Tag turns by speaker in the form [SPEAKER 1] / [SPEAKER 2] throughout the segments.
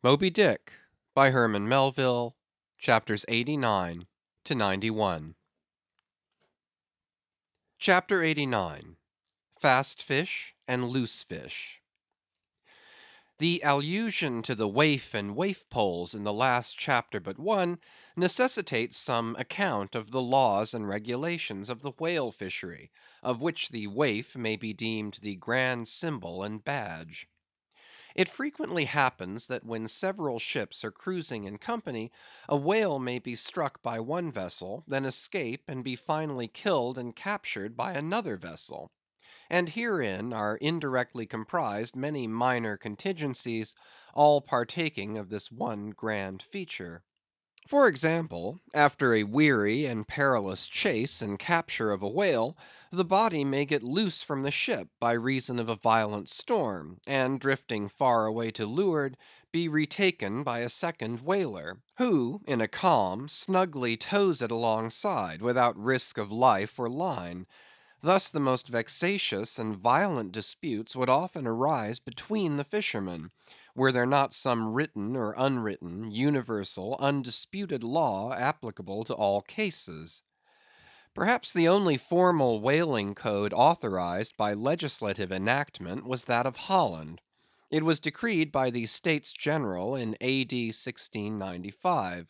[SPEAKER 1] Moby-Dick, by Herman Melville, chapters 89 to 91. Chapter 89. Fast Fish and Loose Fish. The allusion to the waif and waif poles in the last chapter but one necessitates some account of the laws and regulations of the whale fishery, of which the waif may be deemed the grand symbol and badge. It frequently happens that when several ships are cruising in company, a whale may be struck by one vessel, then escape and be finally killed and captured by another vessel. And herein are indirectly comprised many minor contingencies, all partaking of this one grand feature. For example, after a weary and perilous chase and capture of a whale, the body may get loose from the ship by reason of a violent storm, and drifting far away to leeward, be retaken by a second whaler, who, in a calm, snugly tows it alongside, without risk of life or line. Thus the most vexatious and violent disputes would often arise between the fishermen, were there not some written or unwritten, universal, undisputed law applicable to all cases. Perhaps the only formal whaling code authorized by legislative enactment was that of Holland. It was decreed by the States General in A.D. 1695.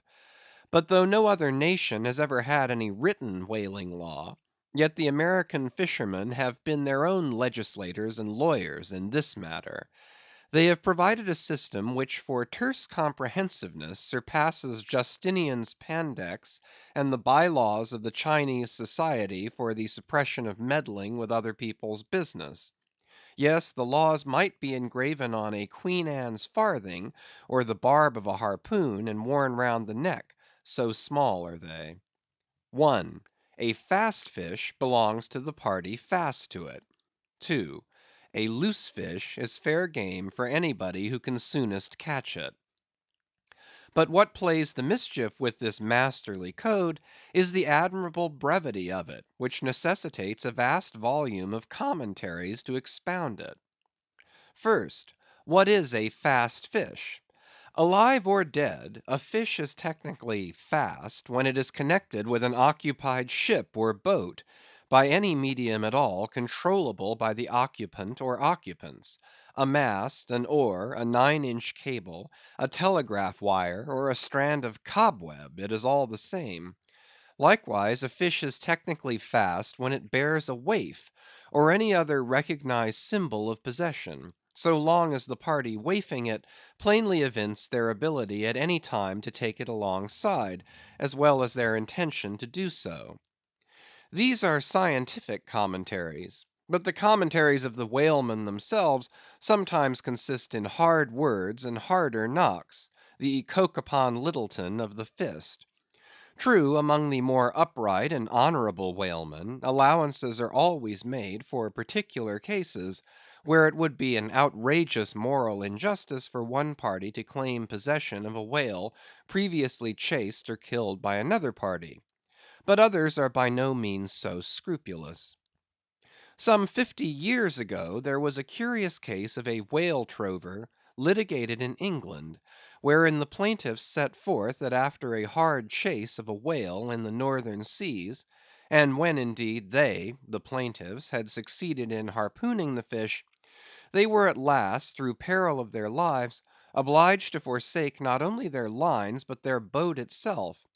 [SPEAKER 1] But though no other nation has ever had any written whaling law, yet the American fishermen have been their own legislators and lawyers in this matter. They have provided a system which for terse comprehensiveness surpasses Justinian's Pandects and the by-laws of the Chinese Society for the suppression of meddling with other people's business. Yes, the laws might be engraven on a Queen Anne's farthing, or the barb of a harpoon, and worn round the neck, so small are they. 1. A fast fish belongs to the party fast to it. 2. A loose fish is fair game for anybody who can soonest catch it. But what plays the mischief with this masterly code is the admirable brevity of it, which necessitates a vast volume of commentaries to expound it. First, what is a fast fish? Alive or dead, a fish is technically fast when it is connected with an occupied ship or boat, by any medium at all controllable by the occupant or occupants. A mast, an oar, a 9-inch cable, a telegraph wire, or a strand of cobweb, it is all the same. Likewise, a fish is technically fast when it bears a waif, or any other recognized symbol of possession, so long as the party waifing it plainly evince their ability at any time to take it alongside, as well as their intention to do so. These are scientific commentaries, but the commentaries of the whalemen themselves sometimes consist in hard words and harder knocks, the coke upon Littleton of the fist. True, among the more upright and honorable whalemen, allowances are always made for particular cases, where it would be an outrageous moral injustice for one party to claim possession of a whale previously chased or killed by another party. But others are by no means so scrupulous. Some 50 years ago there was a curious case of a whale trover litigated in England, wherein the plaintiffs set forth that after a hard chase of a whale in the northern seas, and when indeed they, the plaintiffs, had succeeded in harpooning the fish, they were at last, through peril of their lives, obliged to forsake not only their lines but their boat itself.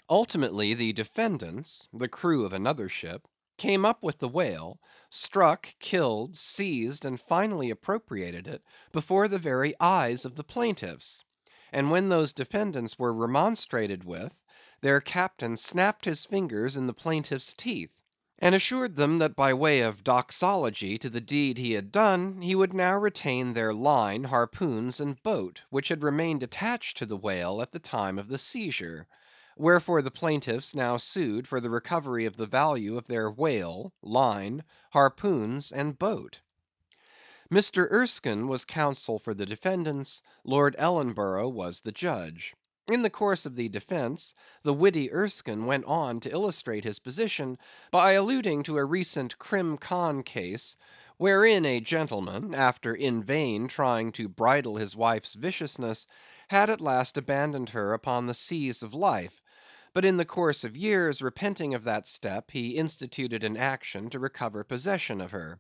[SPEAKER 1] Ultimately the defendants, the crew of another ship, came up with the whale, struck, killed, seized, and finally appropriated it before the very eyes of the plaintiffs. And when those defendants were remonstrated with, their captain snapped his fingers in the plaintiffs' teeth, and assured them that by way of doxology to the deed he had done, he would now retain their line, harpoons, and boat, which had remained attached to the whale at the time of the seizure. Wherefore the plaintiffs now sued for the recovery of the value of their whale, line, harpoons, and boat. Mr. Erskine was counsel for the defendants, Lord Ellenborough was the judge. In the course of the defence, the witty Erskine went on to illustrate his position by alluding to a recent Crim. Con. case, wherein a gentleman, after in vain trying to bridle his wife's viciousness, had at last abandoned her upon the seas of life; but in the course of years, repenting of that step, he instituted an action to recover possession of her.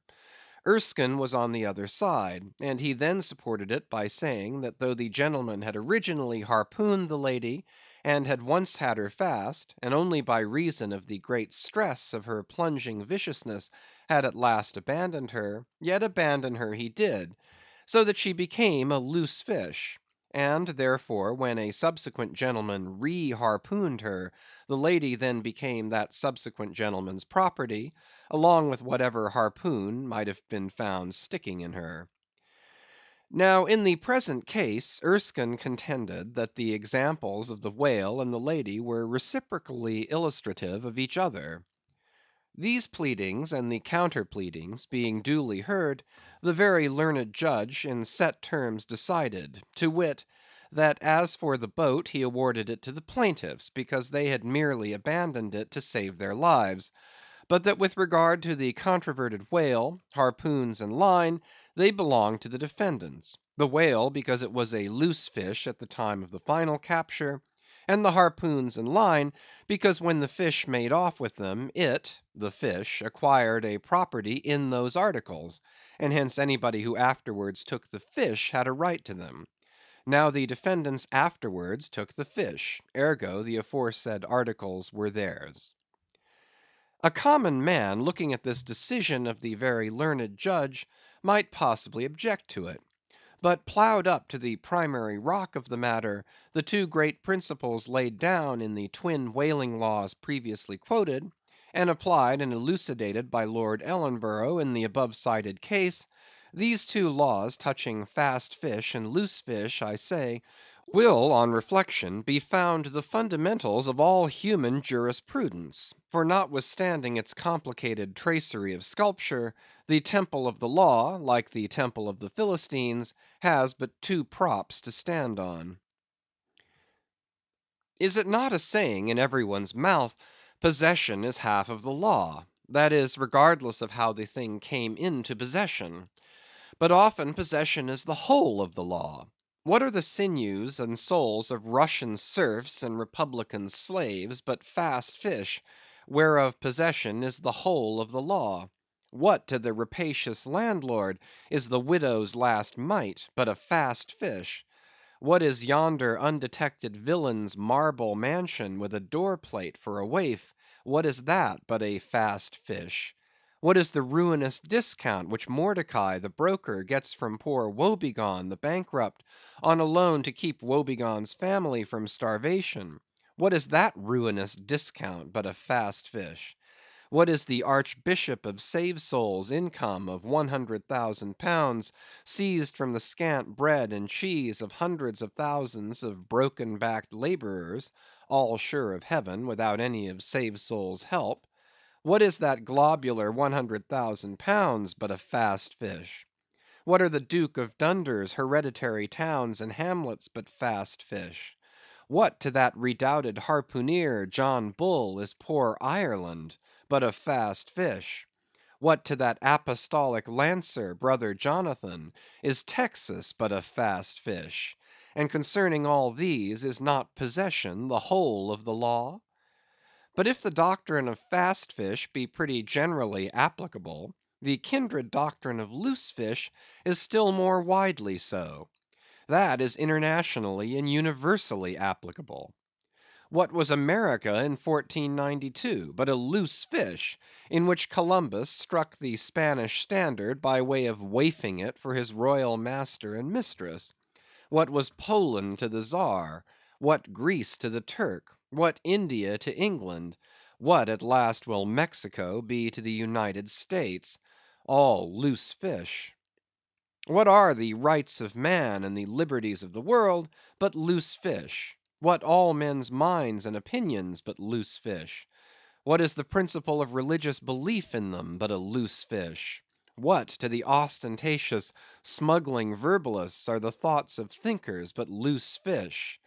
[SPEAKER 1] Erskine was on the other side, and he then supported it by saying that though the gentleman had originally harpooned the lady, and had once had her fast, and only by reason of the great stress of her plunging viciousness had at last abandoned her, yet abandon her he did, so that she became a loose fish; and therefore, when a subsequent gentleman re-harpooned her, the lady then became that subsequent gentleman's property, along with whatever harpoon might have been found sticking in her. Now, in the present case, Erskine contended that the examples of the whale and the lady were reciprocally illustrative of each other. These pleadings and the counter pleadings being duly heard, the very learned judge in set terms decided, to wit, that as for the boat he awarded it to the plaintiffs, because they had merely abandoned it to save their lives; but that with regard to the controverted whale, harpoons, and line, they belonged to the defendants; the whale because it was a loose fish at the time of the final capture, and the harpoons and line because when the fish made off with them, it (the fish) acquired a property in those articles, and hence anybody who afterwards took the fish had a right to them. Now the defendants afterwards took the fish, ergo the aforesaid articles were theirs. A common man, looking at this decision of the very learned judge, might possibly object to it; but ploughed up to the primary rock of the matter, the two great principles laid down in the twin whaling laws previously quoted, and applied and elucidated by Lord Ellenborough in the above cited case, these two laws touching fast fish and loose fish, I say, will on reflection be found the fundamentals of all human jurisprudence; for notwithstanding its complicated tracery of sculpture, the temple of the law, like the temple of the Philistines, has but two props to stand on. Is it not a saying in every one's mouth, possession is half of the law; that is, regardless of how the thing came into possession? But often possession is the whole of the law. What are the sinews and souls of Russian serfs and republican slaves but fast fish, whereof possession is the whole of the law? What to the rapacious landlord is the widow's last mite but a fast fish? What is yonder undetected villain's marble mansion with a door plate for a waif, what is that but a fast fish? What is the ruinous discount which Mordecai the broker gets from poor Woebegone the bankrupt, on a loan to keep Woebegone's family from starvation? What is that ruinous discount but a fast fish? What is the Archbishop of Save-Souls' income of £100,000, seized from the scant bread and cheese of hundreds of thousands of broken‐backed laborers, all sure of heaven without any of Save-Souls' help? What is that globular £100,000 but a fast fish? What are the Duke of Dunder's hereditary towns and hamlets but fast fish? What to that redoubted harpooneer, John Bull, is poor Ireland but a fast fish? What to that apostolic lancer, brother Jonathan, is Texas but a fast fish? And concerning all these, is not possession the whole of the law? But if the doctrine of fast fish be pretty generally applicable, the kindred doctrine of loose fish is still more widely so. That is internationally and universally applicable. What was America in 1492 but a loose fish, in which Columbus struck the Spanish standard by way of waifing it for his royal master and mistress? What was Poland to the Czar? What Greece to the Turk? What India to England? What at last will Mexico be to the United States? All loose fish. What are the rights of man and the liberties of the world but loose fish? What all men's minds and opinions but loose fish? What is the principle of religious belief in them but a loose fish? What to the ostentatious, smuggling verbalists are the thoughts of thinkers but loose fish?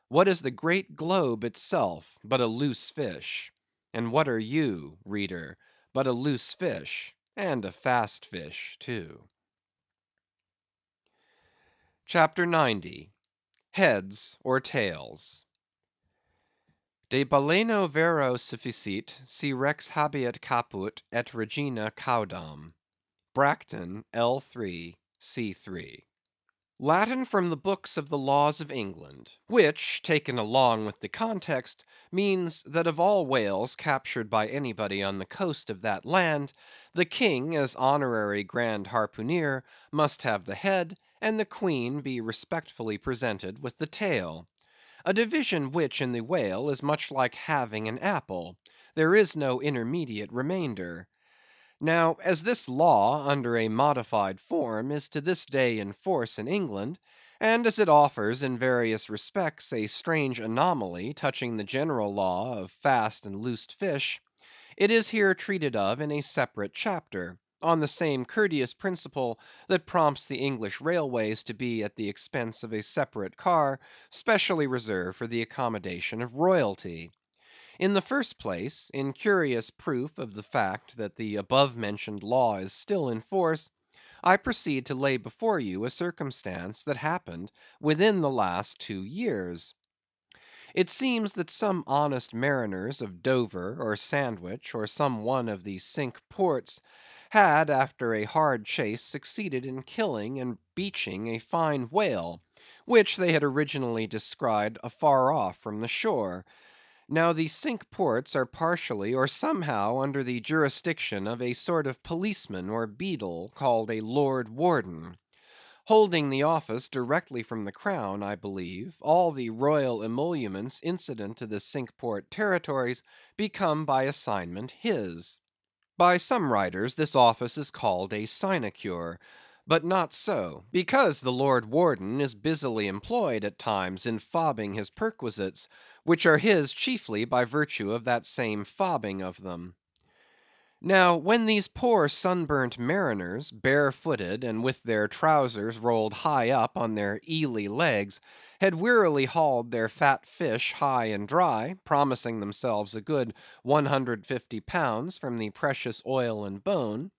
[SPEAKER 1] What is the great globe itself but a loose fish? And what are you, reader, but a loose fish? and a fast fish too. Chapter 90. Heads or Tails. De baleno vero sufficit, si rex habeat caput et regina caudam. Bracton, L3, C3. Latin from the books of the laws of England, which, taken along with the context, means that of all whales captured by anybody on the coast of that land, the king, as honorary grand harpooneer, must have the head, and the queen be respectfully presented with the tail. A division which in the whale is much like having an apple; there is no intermediate remainder. Now, as this law, under a modified form, is to this day in force in England, and as it offers in various respects a strange anomaly touching the general law of fast and loosed fish, it is here treated of in a separate chapter, on the same courteous principle that prompts the English railways to be at the expense of a separate car specially reserved for the accommodation of royalty. In the first place, in curious proof of the fact that the above mentioned law is still in force, I proceed to lay before you a circumstance that happened within the last 2 years. It seems that some honest mariners of Dover or Sandwich, or some one of the Cinque Ports, had after a hard chase succeeded in killing and beaching a fine whale, which they had originally descried afar off from the shore. Now the Cinque Ports are partially or somehow under the jurisdiction of a sort of policeman or beadle, called a Lord Warden. Holding the office directly from the crown, I believe, all the royal emoluments incident to the Cinque Port territories become by assignment his. By some writers this office is called a sinecure, but not so, because the Lord Warden is busily employed at times in fobbing his perquisites, which are his chiefly by virtue of that same fobbing of them. Now, when these poor sunburnt mariners, barefooted, and with their trowsers rolled high up on their eely legs, had wearily hauled their fat fish high and dry, promising themselves a good £150 from the precious oil and bone,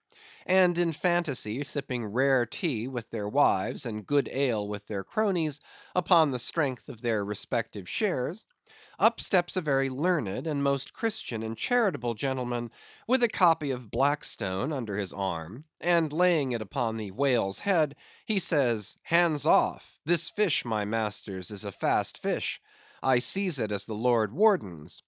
[SPEAKER 1] and in fantasy sipping rare tea with their wives, and good ale with their cronies, upon the strength of their respective shares, up steps a very learned and most Christian and charitable gentleman, with a copy of Blackstone under his arm, and laying it upon the whale's head, he says, "Hands off! This fish, my masters, is a fast fish. I seize it as the Lord Warden's."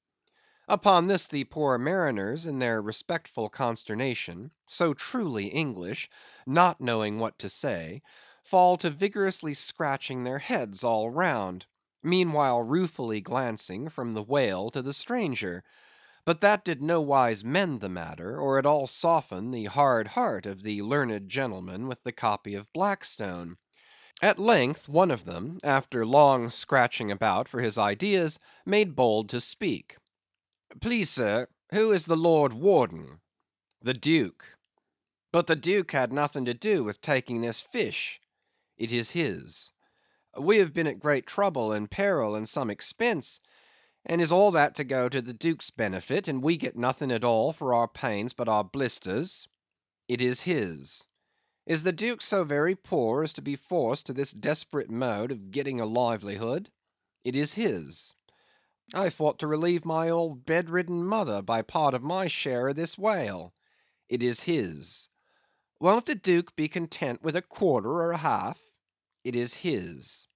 [SPEAKER 1] Upon this the poor mariners, in their respectful consternation, so truly English, not knowing what to say, fall to vigorously scratching their heads all round, meanwhile ruefully glancing from the whale to the stranger; but that did nowise mend the matter, or at all soften the hard heart of the learned gentleman with the copy of Blackstone. At length one of them, after long scratching about for his ideas, made bold to speak. "Please, sir, who is the Lord Warden?" "The Duke." "But the Duke had nothing to do with taking this fish." "It is his." "We have been at great trouble and peril and some expense, and is all that to go to the Duke's benefit, and we get nothing at all for our pains but our blisters?" "It is his." "Is the Duke so very poor as to be forced to this desperate mode of getting a livelihood?" "It is his." "I thought to relieve my old bedridden mother by part of my share of this whale." "It is his." "Won't the Duke be content with a quarter or a half?" "It is his."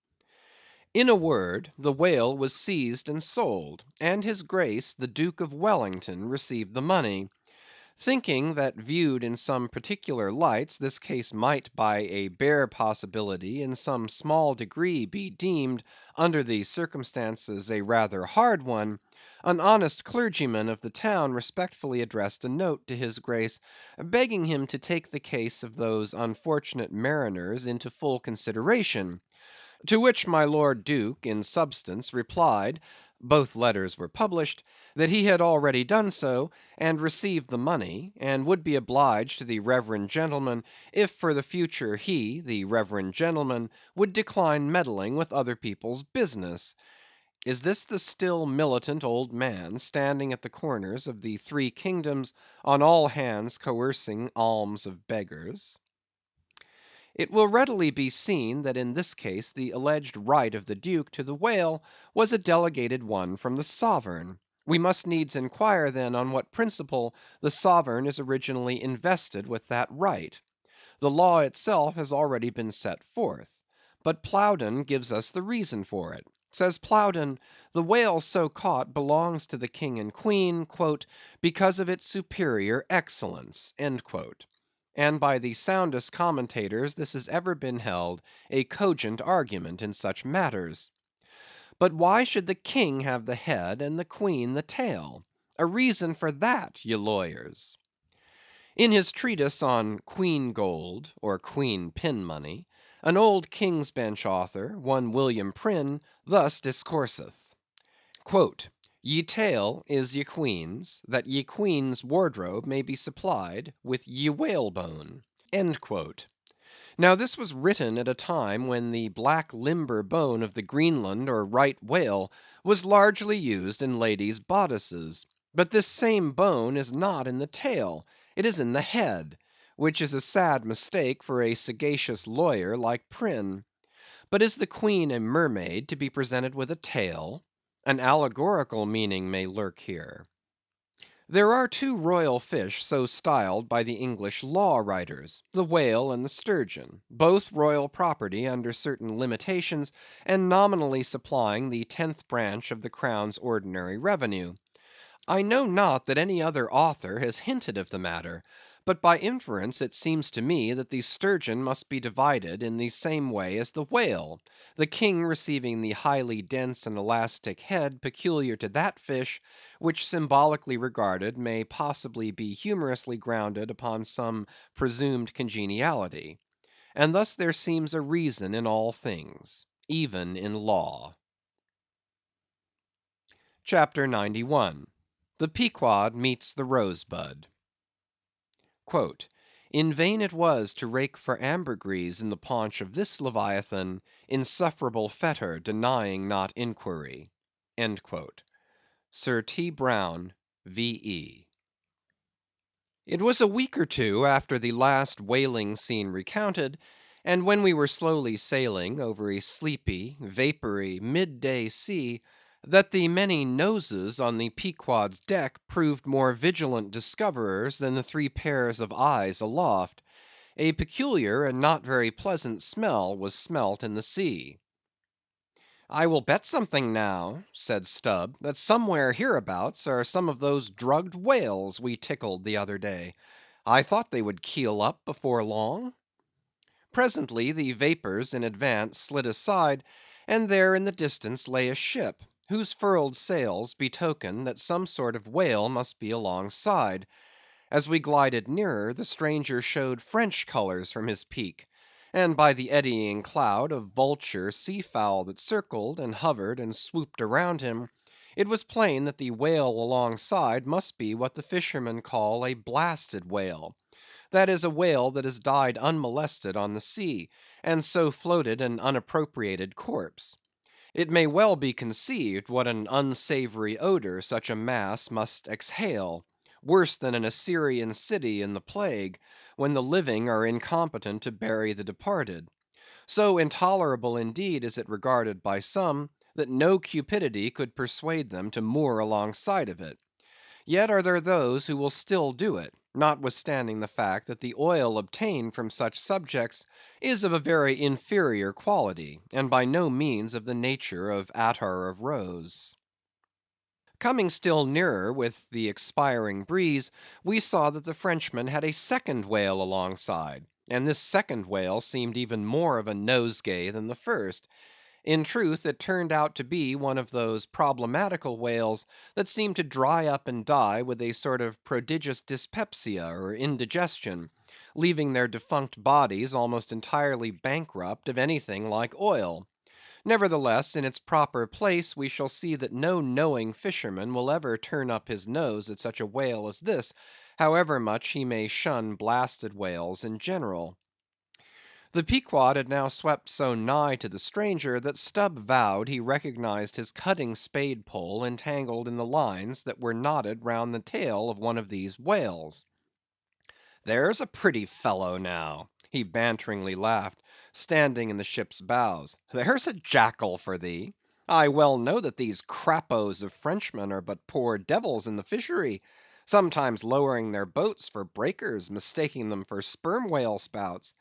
[SPEAKER 1] In a word, the whale was seized and sold, and his Grace the Duke of Wellington received the money. Thinking that viewed in some particular lights, this case might by a bare possibility in some small degree be deemed, under the circumstances, a rather hard one, an honest clergyman of the town respectfully addressed a note to his Grace, begging him to take the case of those unfortunate mariners into full consideration; to which my Lord Duke, in substance, replied (both letters were published) that he had already done so, and received the money, and would be obliged to the reverend gentleman if for the future he, the reverend gentleman, would decline meddling with other people's business. Is this the still militant old man standing at the corners of the three kingdoms, on all hands coercing alms of beggars? It will readily be seen that in this case the alleged right of the Duke to the whale was a delegated one from the sovereign. We must needs inquire then on what principle the sovereign is originally invested with that right. The law itself has already been set forth. But Plowden gives us the reason for it. Says Plowden, the whale so caught belongs to the king and queen, "because of its superior excellence." And by the soundest commentators this has ever been held a cogent argument in such matters. But why should the king have the head and the queen the tail? A reason for that, ye lawyers. In his treatise on Queen Gold, or Queen Pin Money, an old King's Bench author, one William Prynne, thus discourseth: "Ye tail is ye queen's, that ye queen's wardrobe may be supplied with ye whalebone." Now this was written at a time when the black limber bone of the Greenland or right whale was largely used in ladies' bodices. But this same bone is not in the tail, it is in the head, which is a sad mistake for a sagacious lawyer like Prynne. But is the queen a mermaid to be presented with a tail? An allegorical meaning may lurk here. There are two royal fish so styled by the English law writers, the whale and the sturgeon, both royal property under certain limitations, and nominally supplying the 10th branch of the crown's ordinary revenue. I know not that any other author has hinted of the matter, but by inference it seems to me that the sturgeon must be divided in the same way as the whale, the king receiving the highly dense and elastic head peculiar to that fish, which symbolically regarded may possibly be humorously grounded upon some presumed congeniality. And thus there seems a reason in all things, even in law. CHAPTER 91. The Pequod meets the Rosebud. "In vain it was to rake for ambergris in the paunch of this Leviathan, insufferable fetter denying not inquiry." Sir T. Brown, V.E. It was a week or two after the last whaling scene recounted, and when we were slowly sailing over a sleepy, vapory, mid‐day sea, that the many noses on the Pequod's deck proved more vigilant discoverers than the three pairs of eyes aloft. A peculiar and not very pleasant smell was smelt in the sea. "I will bet something now," said Stubb, "that somewhere hereabouts are some of those drugged whales we tickled the other day. I thought they would keel up before long." Presently the vapors in advance slid aside, and there in the distance lay a ship, whose furled sails betokened that some sort of whale must be alongside. As we glided nearer, the stranger showed French colors from his peak, and by the eddying cloud of vulture sea fowl that circled, and hovered, and swooped around him, it was plain that the whale alongside must be what the fishermen call a blasted whale; that is, a whale that has died unmolested on the sea, and so floated an unappropriated corpse. It may well be conceived what an unsavory odor such a mass must exhale, worse than an Assyrian city in the plague, when the living are incompetent to bury the departed. So intolerable indeed is it regarded by some, that no cupidity could persuade them to moor alongside of it. Yet are there those who will still do it, notwithstanding the fact that the oil obtained from such subjects is of a very inferior quality, and by no means of the nature of attar of rose. Coming still nearer with the expiring breeze, we saw that the Frenchman had a second whale alongside, and this second whale seemed even more of a nosegay than the first. In truth, it turned out to be one of those problematical whales that seem to dry up and die with a sort of prodigious dyspepsia or indigestion, leaving their defunct bodies almost entirely bankrupt of anything like oil. Nevertheless, in its proper place we shall see that no knowing fisherman will ever turn up his nose at such a whale as this, however much he may shun blasted whales in general. The Pequod had now swept so nigh to the stranger that Stubb vowed he recognized his cutting spade pole entangled in the lines that were knotted round the tail of one of these whales. "There's a pretty fellow now," he banteringly laughed, standing in the ship's bows. "There's a jackal for thee! I well know that these crappos of Frenchmen are but poor devils in the fishery, sometimes lowering their boats for breakers, mistaking them for sperm whale spouts.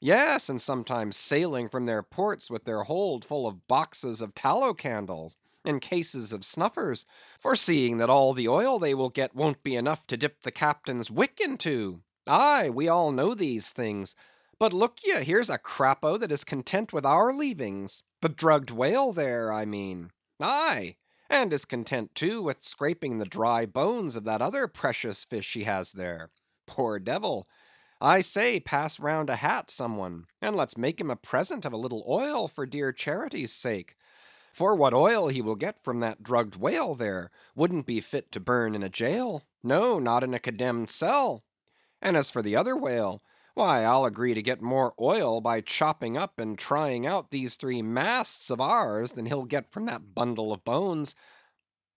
[SPEAKER 1] Yes, and sometimes sailing from their ports with their hold full of boxes of tallow candles, and cases of snuffers, foreseeing that all the oil they will get won't be enough to dip the captain's wick into. Aye, we all know these things. But look ye, here's a crapo that is content with our leavings; the drugged whale there, I mean. Aye, and is content too with scraping the dry bones of that other precious fish he has there. Poor devil! I say, pass round a hat, some one, and let's make him a present of a little oil for dear charity's sake. For what oil he will get from that drugged whale there, wouldn't be fit to burn in a jail; no, not in a condemned cell. And as for the other whale, why, I'll agree to get more oil by chopping up and trying out these 3 masts of ours than he'll get from that bundle of bones.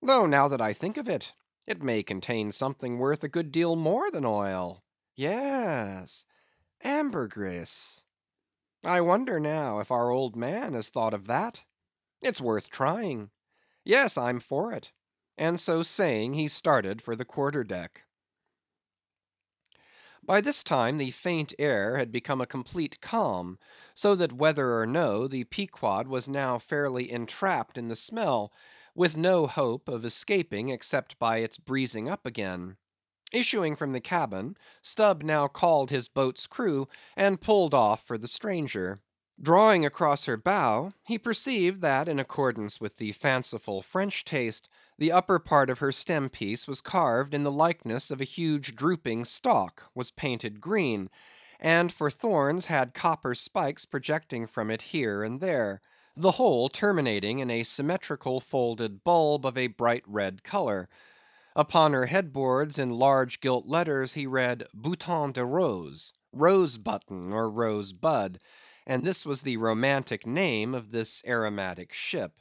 [SPEAKER 1] Though now that I think of it, it may contain something worth a good deal more than oil. Yes, ambergris. I wonder now if our old man has thought of that. It's worth trying. Yes, I'm for it." And so saying, he started for the quarter deck. By this time the faint air had become a complete calm, so that whether or no, the Pequod was now fairly entrapped in the smell, with no hope of escaping except by its breezing up again. Issuing from the cabin, Stubb now called his boat's crew, and pulled off for the stranger. Drawing across her bow, he perceived that in accordance with the fanciful French taste, the upper part of her stem piece was carved in the likeness of a huge drooping stalk, was painted green, and for thorns had copper spikes projecting from it here and there, the whole terminating in a symmetrical folded bulb of a bright red color. Upon her headboards in large gilt letters he read "Bouton de Rose," rose button or rose bud, and this was the romantic name of this aromatic ship.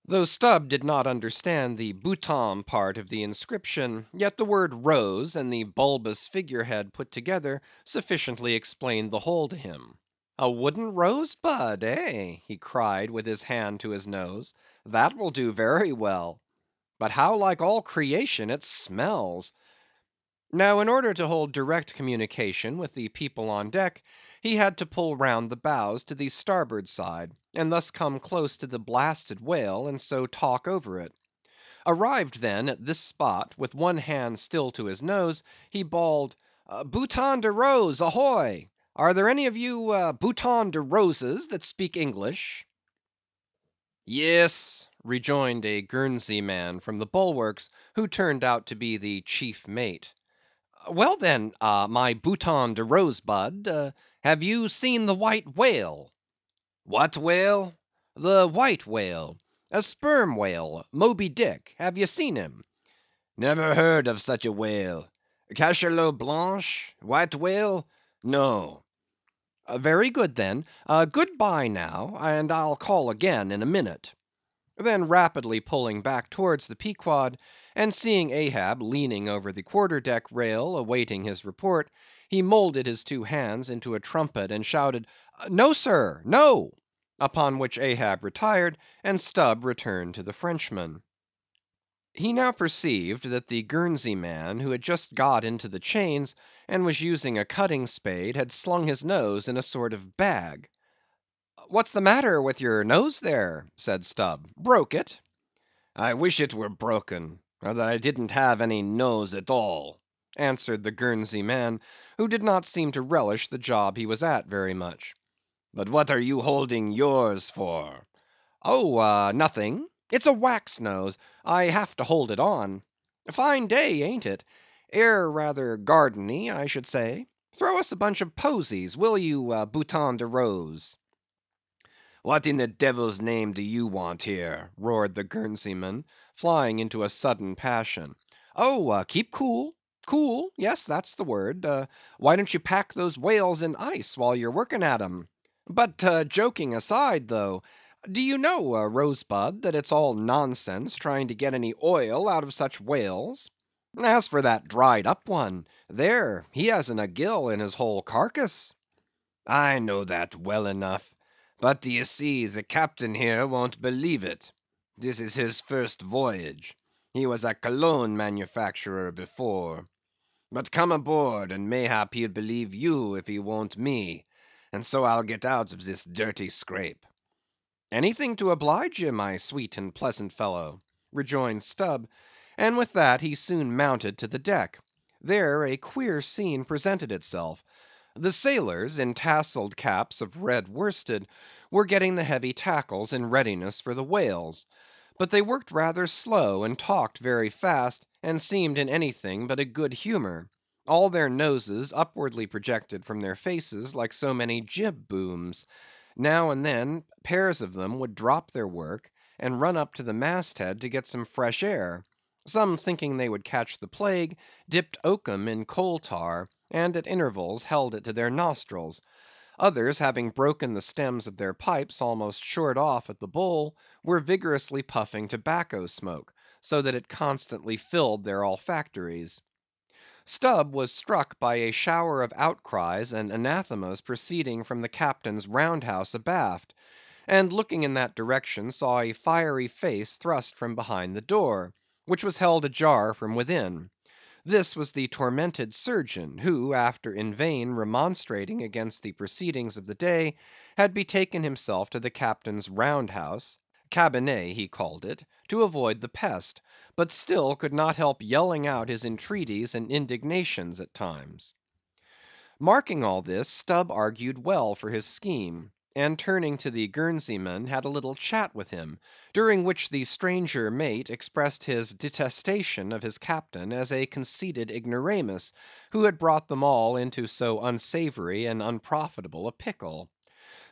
[SPEAKER 1] Though Stubb did not understand the bouton part of the inscription, yet the word rose and the bulbous figure head put together sufficiently explained the whole to him. "A wooden rose bud, eh?" he cried with his hand to his nose. "That will do very well. But how like all creation it smells!" Now in order to hold direct communication with the people on deck, he had to pull round the bows to the starboard side, and thus come close to the blasted whale, and so talk over it. Arrived then at this spot, with one hand still to his nose, he bawled, "Bouton de Rose, ahoy! Are there any of you Bouton de Roses that speak English?" "Yes," rejoined a Guernsey man from the bulwarks, who turned out to be the chief mate. "Well then, my Bouton de Rosebud, have you seen the white whale?" "What whale?" "The white whale. A sperm whale, Moby-Dick. Have you seen him?" "Never heard of such a whale. Cachalot blanche? White whale? No." "Very good then. Good bye now, and I'll call again in a minute." Then rapidly pulling back towards the Pequod, and seeing Ahab leaning over the quarter deck rail awaiting his report, he moulded his 2 hands into a trumpet and shouted, "No, sir, no!" Upon which Ahab retired, and Stubb returned to the Frenchman. He now perceived that the Guernsey man, who had just got into the chains, and was using a cutting spade, had slung his nose in a sort of bag. "What's the matter with your nose there?" said Stubb. "Broke it?" "I wish it were broken, or that I didn't have any nose at all," answered the Guernsey man, who did not seem to relish the job he was at very much. "But what are you holding yours for?" "Oh, nothing. It's a wax nose. I have to hold it on. Fine day, ain't it? Air rather gardeny, I should say. Throw us a bunch of posies, will you, Bouton de Rose?" "What in the devil's name do you want here?" roared the Guernseyman, flying into a sudden passion. "Oh, keep cool. Cool, yes, that's the word. Why don't you pack those whales in ice while you're working at 'em? But joking aside, though, do you know, Rosebud, that it's all nonsense trying to get any oil out of such whales? As for that dried up one, there, he hasn't a gill in his whole carcass.
[SPEAKER 2] I know that well enough, but d'ye see, the captain here won't believe it. This is his first voyage. He was a cologne manufacturer before. But come aboard, and mayhap he'll believe you if he won't me, and so I'll get out of this dirty scrape."
[SPEAKER 1] "Anything to oblige ye, my sweet and pleasant fellow," rejoined Stubb; and with that he soon mounted to the deck. There a queer scene presented itself. The sailors, in tasselled caps of red worsted, were getting the heavy tackles in readiness for the whales. But they worked rather slow, and talked very fast, and seemed in anything but a good humor; all their noses upwardly projected from their faces like so many jib booms. Now and then pairs of them would drop their work, and run up to the mast head to get some fresh air. Some thinking they would catch the plague, dipped oakum in coal tar, and at intervals held it to their nostrils. Others, having broken the stems of their pipes almost short off at the bowl, were vigorously puffing tobacco smoke, so that it constantly filled their olfactories. Stubb was struck by a shower of outcries and anathemas proceeding from the captain's round house abaft, and looking in that direction saw a fiery face thrust from behind the door, which was held ajar from within. This was the tormented surgeon, who, after in vain remonstrating against the proceedings of the day, had betaken himself to the captain's round house (cabinet he called it) to avoid the pest, but still could not help yelling out his entreaties and indignations at times. Marking all this, Stubb argued well for his scheme, and turning to the Guernseyman had a little chat with him, during which the stranger mate expressed his detestation of his captain as a conceited ignoramus, who had brought them all into so unsavory and unprofitable a pickle.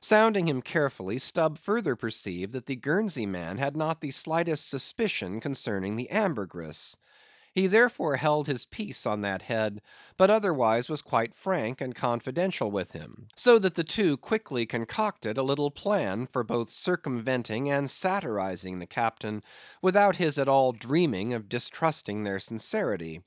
[SPEAKER 1] Sounding him carefully, Stubb further perceived that the Guernsey man had not the slightest suspicion concerning the ambergris. He therefore held his peace on that head, but otherwise was quite frank and confidential with him; so that the two quickly concocted a little plan for both circumventing and satirizing the captain, without his at all dreaming of distrusting their sincerity.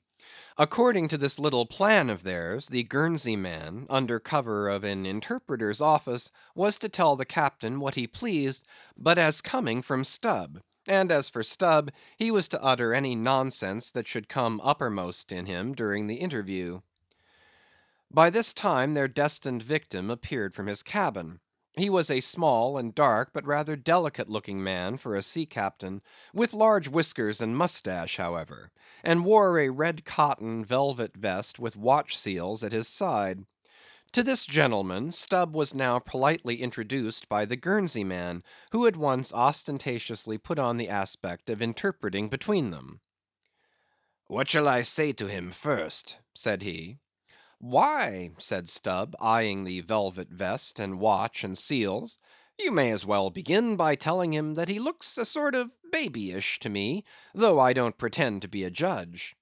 [SPEAKER 1] According to this little plan of theirs, the Guernsey man, under cover of an interpreter's office, was to tell the captain what he pleased, but as coming from Stubb; and as for Stubb, he was to utter any nonsense that should come uppermost in him during the interview. By this time their destined victim appeared from his cabin. He was a small and dark, but rather delicate looking man for a sea captain, with large whiskers and moustache, however, and wore a red cotton velvet vest with watch seals at his side. To this gentleman Stubb was now politely introduced by the Guernsey man, who at once ostentatiously put on the aspect of interpreting between them.
[SPEAKER 2] "What shall I say to him first?" said he.
[SPEAKER 1] "Why," said Stubb, eyeing the velvet vest, and watch, and seals, "you may as well begin by telling him that he looks a sort of babyish to me, though I don't pretend to be a judge."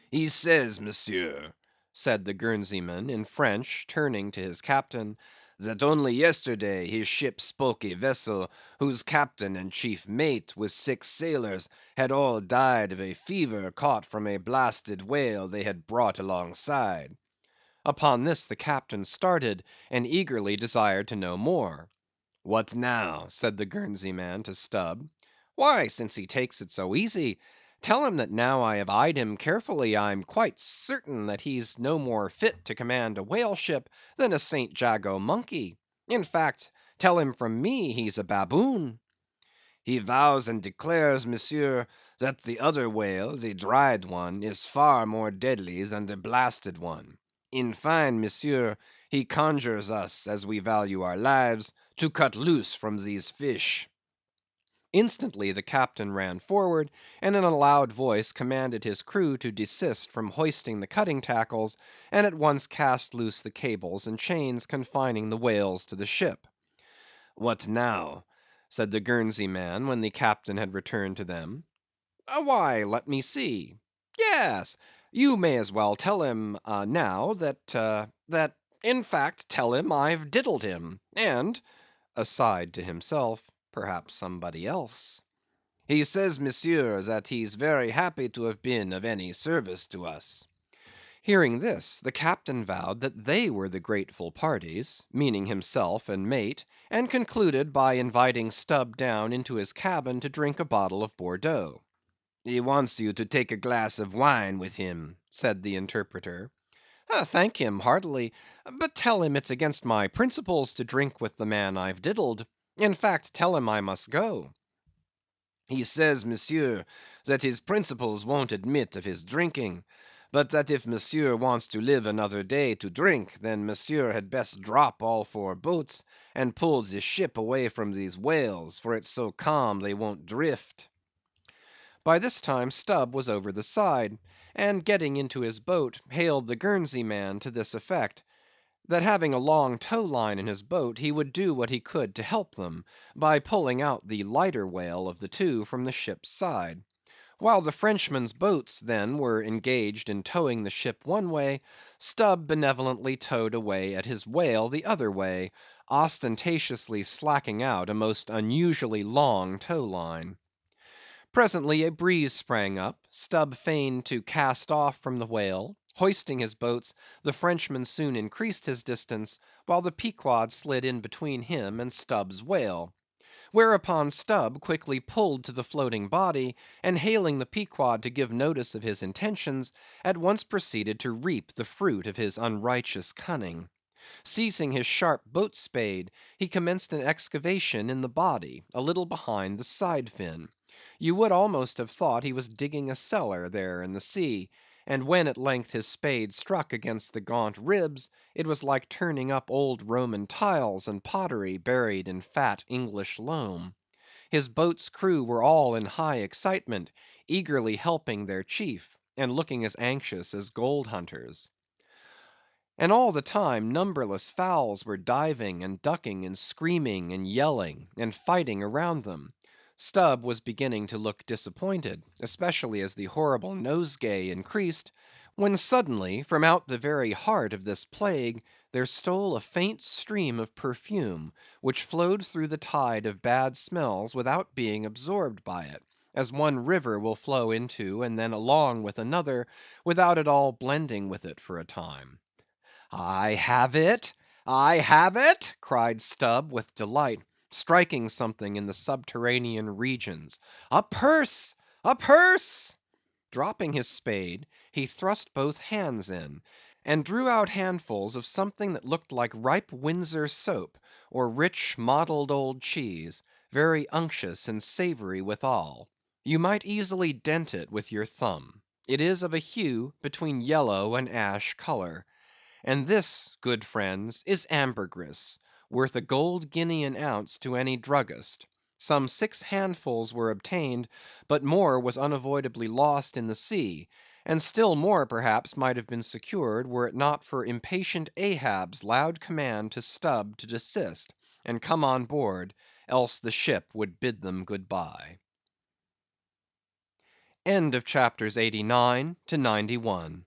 [SPEAKER 2] "He says, Monsieur,"
[SPEAKER 1] said the Guernseyman in French, turning to his captain,
[SPEAKER 2] "that only yesterday his ship spoke a vessel whose captain and chief mate, with 6 sailors, had all died of a fever caught from a blasted whale they had brought alongside."
[SPEAKER 1] Upon this the captain started, and eagerly desired to know more.
[SPEAKER 2] "What now?" said the Guernsey man to Stubb.
[SPEAKER 1] "Why, since he takes it so easy, tell him that now I have eyed him carefully, I'm quite certain that he's no more fit to command a whale ship than a St. Jago monkey. In fact, tell him from me he's a baboon."
[SPEAKER 2] "He vows and declares, Monsieur, that the other whale, the dried one, is far more deadly than the blasted one. In fine, Monsieur, he conjures us, as we value our lives, to cut loose from these fish."
[SPEAKER 1] Instantly the captain ran forward, and in a loud voice commanded his crew to desist from hoisting the cutting tackles, and at once cast loose the cables and chains confining the whales to the ship.
[SPEAKER 2] "What now?" said the Guernsey man, when the captain had returned to them.
[SPEAKER 1] Why, let me see. Yes, You may as well tell him now that in fact tell him I've diddled him, and aside to himself, perhaps somebody else.
[SPEAKER 2] He says, Monsieur, that he's very happy to have been of any service to us.
[SPEAKER 1] Hearing this, the captain vowed that they were the grateful parties, meaning himself and mate, and concluded by inviting Stubb down into his cabin to drink a bottle of Bordeaux.
[SPEAKER 2] He wants you to take a glass of wine with him, said the interpreter.
[SPEAKER 1] Thank him heartily, but tell him it's against my principles to drink with the man I've diddled. In fact, tell him I must go.
[SPEAKER 2] He says, Monsieur, that his principles won't admit of his drinking, but that if Monsieur wants to live another day to drink, then Monsieur had best drop all 4 boats, and pull the ship away from these whales, for it's so calm they won't drift.
[SPEAKER 1] By this time Stubb was over the side, and getting into his boat, hailed the Guernsey man to this effect: that having a long tow line in his boat, he would do what he could to help them, by pulling out the lighter whale of the 2 from the ship's side. While the Frenchmen's boats, then, were engaged in towing the ship one way, Stubb benevolently towed away at his whale the other way, ostentatiously slacking out a most unusually long tow line. Presently a breeze sprang up, Stubb feigned to cast off from the whale; hoisting his boats, the Frenchman soon increased his distance, while the Pequod slid in between him and Stubb's whale. Whereupon Stubb quickly pulled to the floating body, and hailing the Pequod to give notice of his intentions, at once proceeded to reap the fruit of his unrighteous cunning. Seizing his sharp boat spade, he commenced an excavation in the body, a little behind the side fin. You would almost have thought he was digging a cellar there in the sea; and when at length his spade struck against the gaunt ribs, it was like turning up old Roman tiles and pottery buried in fat English loam. His boat's crew were all in high excitement, eagerly helping their chief, and looking as anxious as gold hunters. And all the time numberless fowls were diving and ducking and screaming and yelling and fighting around them. Stubb was beginning to look disappointed, especially as the horrible nosegay increased, when suddenly from out the very heart of this plague there stole a faint stream of perfume, which flowed through the tide of bad smells without being absorbed by it, as one river will flow into and then along with another, without at all blending with it for a time. "I have it! I have it!" cried Stubb with delight, striking something in the subterranean regions. "A purse! A purse!" Dropping his spade, he thrust both hands in, and drew out handfuls of something that looked like ripe Windsor soap, or rich mottled old cheese, very unctuous and savory withal. You might easily dent it with your thumb. It is of a hue between yellow and ash color. And this, good friends, is ambergris, worth a gold guinea an ounce to any druggist. Some 6 handfuls were obtained, but more was unavoidably lost in the sea; and still more perhaps might have been secured, were it not for impatient Ahab's loud command to Stubb to desist, and come on board, else the ship would bid them good bye. End of Chapters 89 to 91.